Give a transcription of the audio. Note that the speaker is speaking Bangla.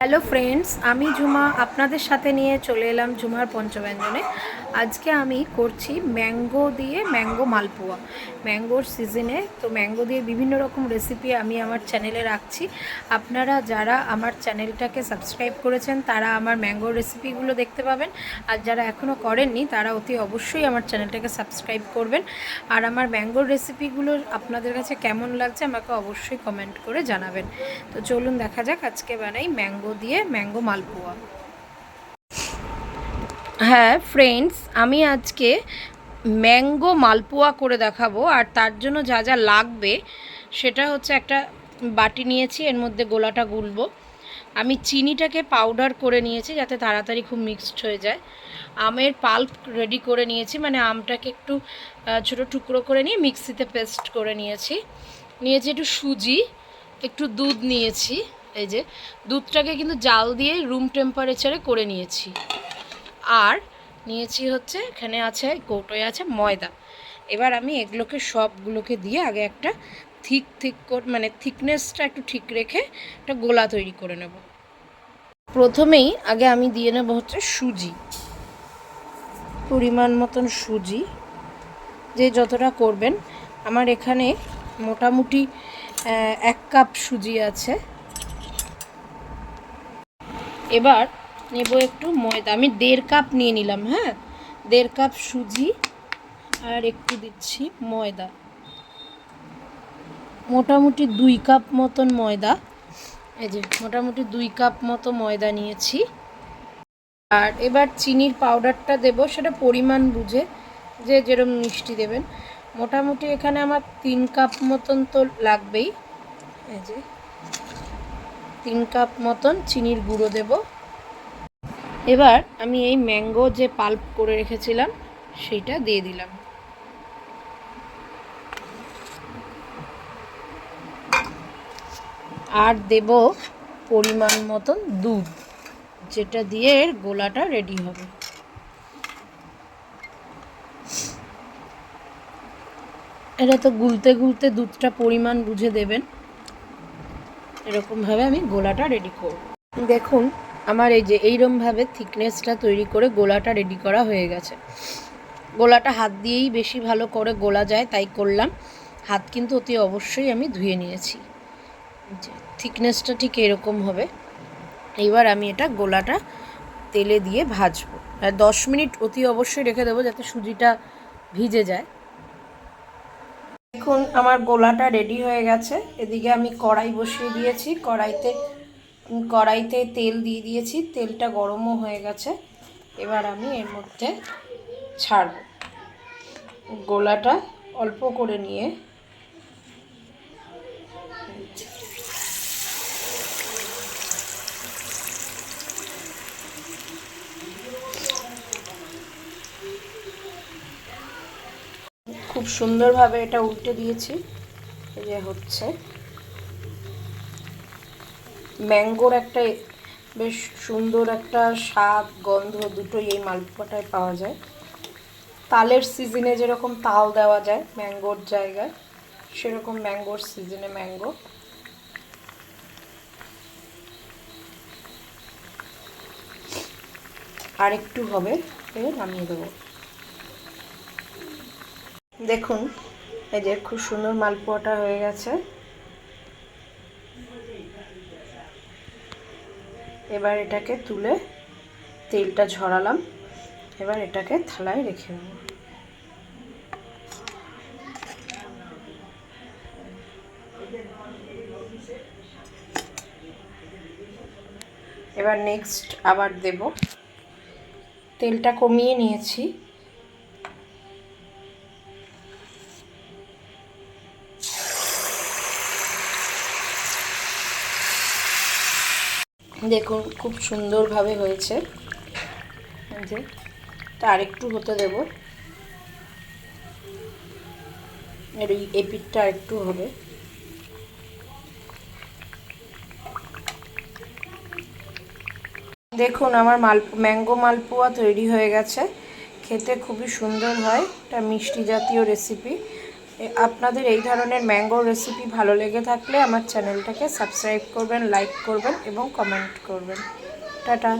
হ্যালো ফ্রেন্ডস, আমি ঝুমা আপনাদের সাথে নিয়ে চলে এলাম ঝুমার পঞ্চব্যঞ্জনে। আজকে আমি করছি ম্যাঙ্গো দিয়ে ম্যাঙ্গো মালপোয়া। ম্যাঙ্গোর সিজনে তো ম্যাঙ্গো দিয়ে বিভিন্ন রকম রেসিপি আমি আমার চ্যানেলে রাখছি। আপনারা যারা আমার চ্যানেলটাকে সাবস্ক্রাইব করেছেন তারা আমার ম্যাঙ্গোর রেসিপিগুলো দেখতে পাবেন, আর যারা এখনও করেননি তারা অতি অবশ্যই আমার চ্যানেলটাকে সাবস্ক্রাইব করবেন। আর আমার ম্যাঙ্গোর রেসিপিগুলো আপনাদের কাছে কেমন লাগছে আমাকে অবশ্যই কমেন্ট করে জানাবেন। তো চলুন দেখা যাক আজকে বানাই ম্যাঙ্গো দিয়ে ম্যাঙ্গো মালপোয়া। হ্যাঁ ফ্রেন্ডস, আমি আজকে ম্যাঙ্গো মালপোয়া করে দেখাবো। আর তার জন্য যা যা লাগবে সেটা হচ্ছে একটা বাটি নিয়েছি, এর মধ্যে গোলাটা গুলবো। আমি চিনিটাকে পাউডার করে নিয়েছি যাতে তাড়াতাড়ি খুব মিক্সড হয়ে যায়। আমের পাল্প রেডি করে নিয়েছি, মানে আমটাকে একটু ছোটো টুকরো করে নিয়ে মিক্সিতে পেস্ট করে নিয়েছি। একটু সুজি, একটু দুধ নিয়েছি। এই যে দুধটাকে কিন্তু জাল দিয়ে রুম টেম্পারেচারে করে নিয়েছি। আর নিয়েছি হচ্ছে এখানে আছে কৌটোয় আছে ময়দা। এবার আমি এগুলোকে সবগুলোকে দিয়ে আগে একটা মানে থিকনেসটা একটু ঠিক রেখে একটা গোলা তৈরি করে নেব। প্রথমেই আগে আমি দিয়ে নেব হচ্ছে সুজি, পরিমাণ মতন সুজি, যে যতটা করবেন। আমার এখানে মোটামুটি 1 কাপ সুজি আছে। এবার নেব একটু ময়দা, আমি 1.5 কাপ নিয়ে নিলাম। হ্যাঁ, 1.5 কাপ সুজি আর একটু দিচ্ছি ময়দা, মোটামুটি 2 কাপ মতন ময়দা। এই যে মোটামুটি 2 কাপ মতো ময়দা নিয়েছি। আর এবার চিনির পাউডারটা দেব, সেটা পরিমাণ বুঝে, যে যেরকম মিষ্টি দেবেন। মোটামুটি এখানে আমার 3 কাপ মতন তো লাগবেই। এই যে 3 কাপ মতন চিনির গুঁড়ো দেব। এবার আমি এই ম্যাঙ্গো যে পাল্প করে রেখেছিলাম সেইটা দিয়ে দিলাম। আর দেব পরিমাণ মতন দুধ, যেটা দিয়ে এর গোলাটা রেডি হবে। এটা তো গুলতে গুলতে দুধটা পরিমাণ বুঝে দেবেন। এরকমভাবে আমি গোলাটা রেডি করব। দেখুন আমার এই যে এইরকমভাবে থিকনেসটা তৈরি করে গোলাটা রেডি করা হয়ে গেছে। গোলাটা হাত দিয়েই বেশি ভালো করে গোলা যায়, তাই করলাম। হাত কিন্তু অতি অবশ্যই আমি ধুয়ে নিয়েছি। থিকনেসটা ঠিক এরকম হবে। এইবার আমি এটা গোলাটা তেলে দিয়ে ভাজবো, আর 10 মিনিট অতি অবশ্যই রেখে দেবো যাতে সুজিটা ভিজে যায়। দেখুন আমার গোলাটা রেডি হয়ে গেছে। এদিকে আমি কড়াই বসিয়ে দিয়েছি, কড়াইতে তেল দিয়ে দিয়েছি, তেলটা গরমও হয়ে গেছে। এবার আমি এর মধ্যে ছাড়ব গোলাটা অল্প করে নিয়ে। খুব সুন্দরভাবে এটা উল্টে দিয়েছি। এই যে হচ্ছে ম্যাঙ্গোর একটা বেশ সুন্দর একটা স্বাদ গন্ধ দুটোই এই মালপোয়াটায় পাওয়া যায়। তালের সিজনে যেরকম তাল দেওয়া যায় ম্যাঙ্গোর জায়গায়, সেরকম ম্যাঙ্গোর সিজনে ম্যাঙ্গো। আর একটু হবে, নামিয়ে দেবো। দেখুন এই যে খুব সুন্দর মালপোয়াটা হয়ে গেছে। এবার এটাকে তুলে তেলটা ঝরালাম। এবার এটাকে থালায় রেখে দেবো। এবার নেক্সট আবার দেব। তেলটা কমিয়ে নিয়েছি। দেখুন খুব সুন্দরভাবে হয়েছে। যে তা আরেকটু হতে দেব, এর এই পিঠটা একটু হবে। দেখুন আমার ম্যাঙ্গো মালপোয়া তৈরি হয়ে গেছে। খেতে খুবই সুন্দর হয়, এটা মিষ্টি জাতীয় রেসিপি। আপনাদের এই ধরনের ম্যাঙ্গো রেসিপি ভালো লেগে থাকলে আমার চ্যানেলটাকে সাবস্ক্রাইব করবেন, লাইক করবেন এবং কমেন্ট করবেন। টাটা।